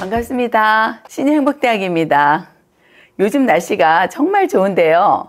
반갑습니다. 신의행복대학입니다. 요즘 날씨가 정말 좋은데요.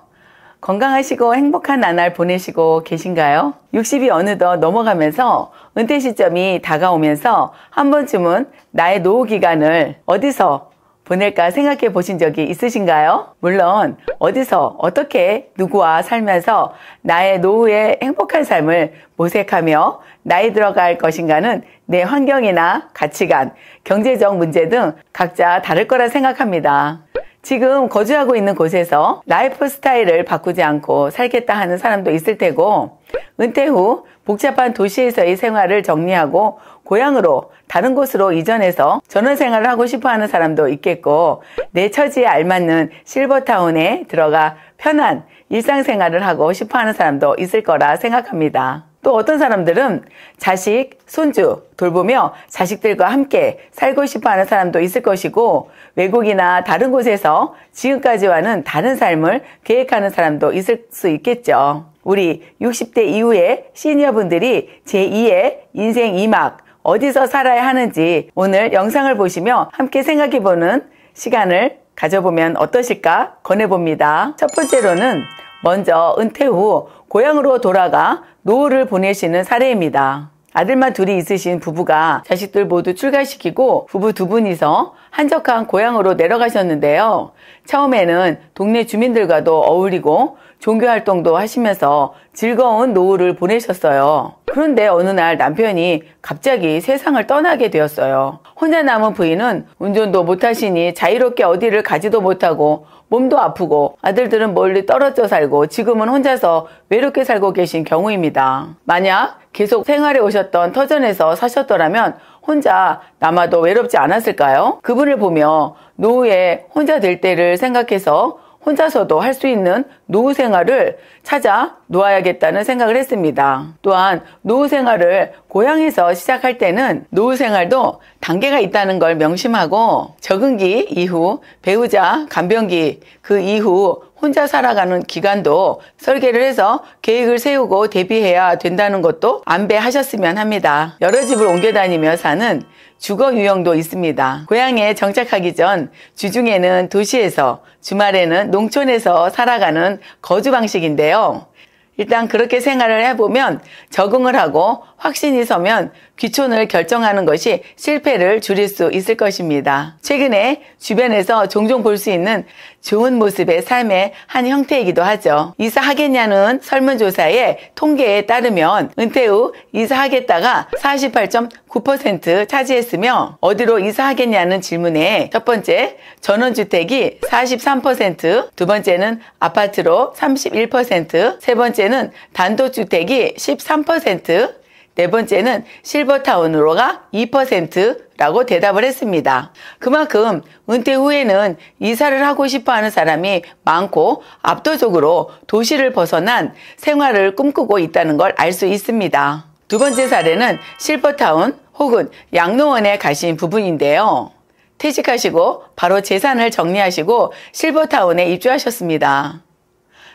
건강하시고 행복한 나날 보내시고 계신가요? 60이 어느덧 넘어가면서 은퇴 시점이 다가오면서 한 번쯤은 나의 노후 기간을 어디서 보낼까 생각해 보신 적이 있으신가요? 물론 어디서 어떻게 누구와 살면서 나의 노후의 행복한 삶을 모색하며 나이 들어갈 것인가는 내 환경이나 가치관, 경제적 문제 등 각자 다를 거라 생각합니다. 지금 거주하고 있는 곳에서 라이프 스타일을 바꾸지 않고 살겠다 하는 사람도 있을 테고, 은퇴 후 복잡한 도시에서의 생활을 정리하고 고향으로 다른 곳으로 이전해서 전원 생활을 하고 싶어 하는 사람도 있겠고, 내 처지에 알맞는 실버타운에 들어가 편한 일상생활을 하고 싶어 하는 사람도 있을 거라 생각합니다. 또 어떤 사람들은 자식, 손주 돌보며 자식들과 함께 살고 싶어 하는 사람도 있을 것이고, 외국이나 다른 곳에서 지금까지와는 다른 삶을 계획하는 사람도 있을 수 있겠죠. 우리 60대 이후의 시니어분들이 제2의 인생 2막 어디서 살아야 하는지 오늘 영상을 보시며 함께 생각해보는 시간을 가져보면 어떠실까 권해봅니다. 첫 번째로는 먼저 은퇴 후 고향으로 돌아가 노후를 보내시는 사례입니다. 아들만 둘이 있으신 부부가 자식들 모두 출가시키고 부부 두 분이서 한적한 고향으로 내려가셨는데요. 처음에는 동네 주민들과도 어울리고 종교활동도 하시면서 즐거운 노후를 보내셨어요. 그런데 어느 날 남편이 갑자기 세상을 떠나게 되었어요. 혼자 남은 부인은 운전도 못하시니 자유롭게 어디를 가지도 못하고 몸도 아프고, 아들들은 멀리 떨어져 살고 지금은 혼자서 외롭게 살고 계신 경우입니다. 만약 계속 생활해 오셨던 터전에서 사셨더라면 혼자 남아도 외롭지 않았을까요? 그분을 보며 노후에 혼자 될 때를 생각해서 혼자서도 할 수 있는 노후 생활을 찾아 놓아야겠다는 생각을 했습니다. 또한 노후 생활을 고향에서 시작할 때는 노후 생활도 단계가 있다는 걸 명심하고, 적응기 이후 배우자, 간병기, 그 이후 혼자 살아가는 기간도 설계를 해서 계획을 세우고 대비해야 된다는 것도 안배하셨으면 합니다. 여러 집을 옮겨 다니며 사는 주거 유형도 있습니다. 고향에 정착하기 전 주중에는 도시에서, 주말에는 농촌에서 살아가는 거주 방식인데요. 일단 그렇게 생활을 해보면 적응을 하고 확신이 서면 귀촌을 결정하는 것이 실패를 줄일 수 있을 것입니다. 최근에 주변에서 종종 볼 수 있는 좋은 모습의 삶의 한 형태이기도 하죠. 이사하겠냐는 설문조사의 통계에 따르면 은퇴 후 이사하겠다가 48.9% 차지했으며, 어디로 이사하겠냐는 질문에 첫 번째 전원주택이 43%, 두 번째는 아파트로 31%, 세 번째는 단독주택이 13%, 네 번째는 실버타운으로가 2%라고 대답을 했습니다. 그만큼 은퇴 후에는 이사를 하고 싶어 하는 사람이 많고 압도적으로 도시를 벗어난 생활을 꿈꾸고 있다는 걸 알 수 있습니다. 두 번째 사례는 실버타운 혹은 양로원에 가신 부분인데요. 퇴직하시고 바로 재산을 정리하시고 실버타운에 입주하셨습니다.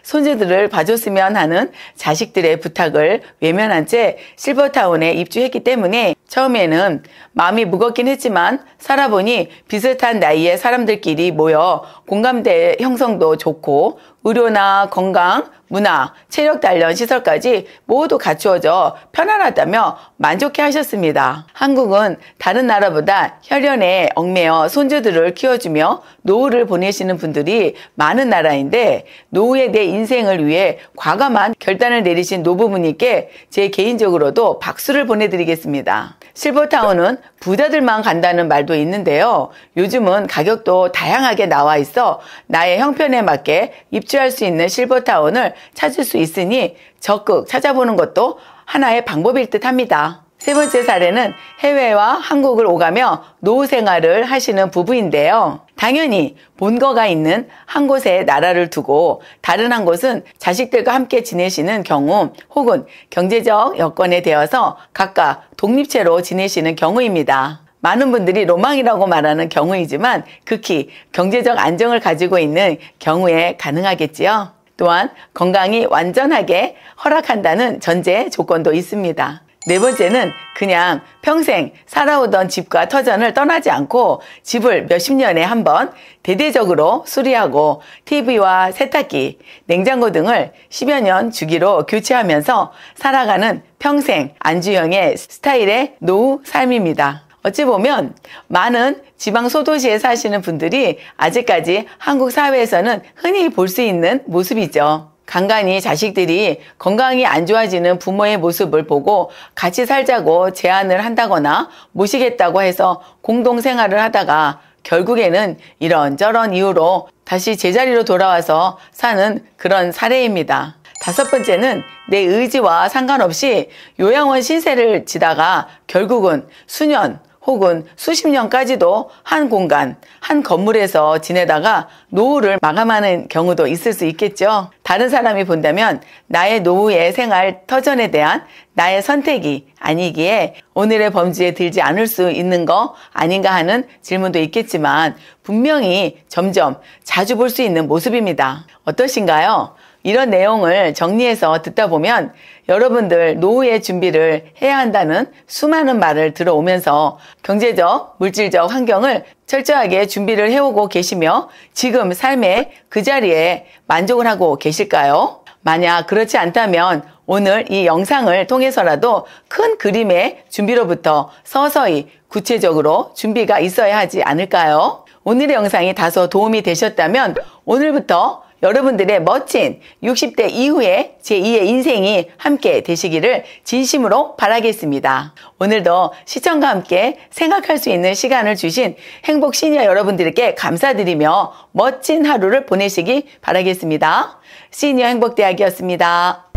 손주들을 봐줬으면 하는 자식들의 부탁을 외면한 채 실버타운에 입주했기 때문에 처음에는 마음이 무겁긴 했지만 살아보니 비슷한 나이의 사람들끼리 모여 공감대 형성도 좋고 의료나 건강, 문화, 체력 단련 시설까지 모두 갖추어져 편안하다며 만족해 하셨습니다. 한국은 다른 나라보다 혈연에 얽매여 손주들을 키워주며 노후를 보내시는 분들이 많은 나라인데, 노후에 대해 인생을 위해 과감한 결단을 내리신 노부모님께 제 개인적으로도 박수를 보내드리겠습니다. 실버타운은 부자들만 간다는 말도 있는데요. 요즘은 가격도 다양하게 나와 있어 나의 형편에 맞게 입주할 수 있는 실버타운을 찾을 수 있으니 적극 찾아보는 것도 하나의 방법일 듯 합니다. 세 번째 사례는 해외와 한국을 오가며 노후 생활을 하시는 부부인데요. 당연히 본거가 있는 한 곳에 나라를 두고 다른 한 곳은 자식들과 함께 지내시는 경우, 혹은 경제적 여건에 대해서 각각 독립체로 지내시는 경우입니다. 많은 분들이 로망이라고 말하는 경우이지만 극히 경제적 안정을 가지고 있는 경우에 가능하겠지요. 또한 건강이 완전하게 허락한다는 전제 조건도 있습니다. 네 번째는 그냥 평생 살아오던 집과 터전을 떠나지 않고 집을 몇십 년에 한 번 대대적으로 수리하고 TV와 세탁기, 냉장고 등을 10여 년 주기로 교체하면서 살아가는 평생 안주형의 스타일의 노후 삶입니다. 어찌 보면 많은 지방 소도시에 사시는 분들이 아직까지 한국 사회에서는 흔히 볼 수 있는 모습이죠. 간간히 자식들이 건강이 안 좋아지는 부모의 모습을 보고 같이 살자고 제안을 한다거나 모시겠다고 해서 공동 생활을 하다가 결국에는 이런저런 이유로 다시 제자리로 돌아와서 사는 그런 사례입니다. 다섯 번째는 내 의지와 상관없이 요양원 신세를 지다가 결국은 수년 혹은 수십 년까지도 한 공간, 한 건물에서 지내다가 노후를 마감하는 경우도 있을 수 있겠죠. 다른 사람이 본다면 나의 노후의 생활 터전에 대한 나의 선택이 아니기에 오늘의 범주에 들지 않을 수 있는 거 아닌가 하는 질문도 있겠지만 분명히 점점 자주 볼 수 있는 모습입니다. 어떠신가요? 이런 내용을 정리해서 듣다 보면 여러분들 노후의 준비를 해야 한다는 수많은 말을 들어오면서 경제적, 물질적 환경을 철저하게 준비를 해오고 계시며 지금 삶의 그 자리에 만족을 하고 계실까요? 만약 그렇지 않다면 오늘 이 영상을 통해서라도 큰 그림의 준비로부터 서서히 구체적으로 준비가 있어야 하지 않을까요? 오늘의 영상이 다소 도움이 되셨다면 오늘부터 여러분들의 멋진 60대 이후의 제2의 인생이 함께 되시기를 진심으로 바라겠습니다. 오늘도 시청과 함께 생각할 수 있는 시간을 주신 행복 시니어 여러분들께 감사드리며 멋진 하루를 보내시기 바라겠습니다. 시니어 행복대학이었습니다.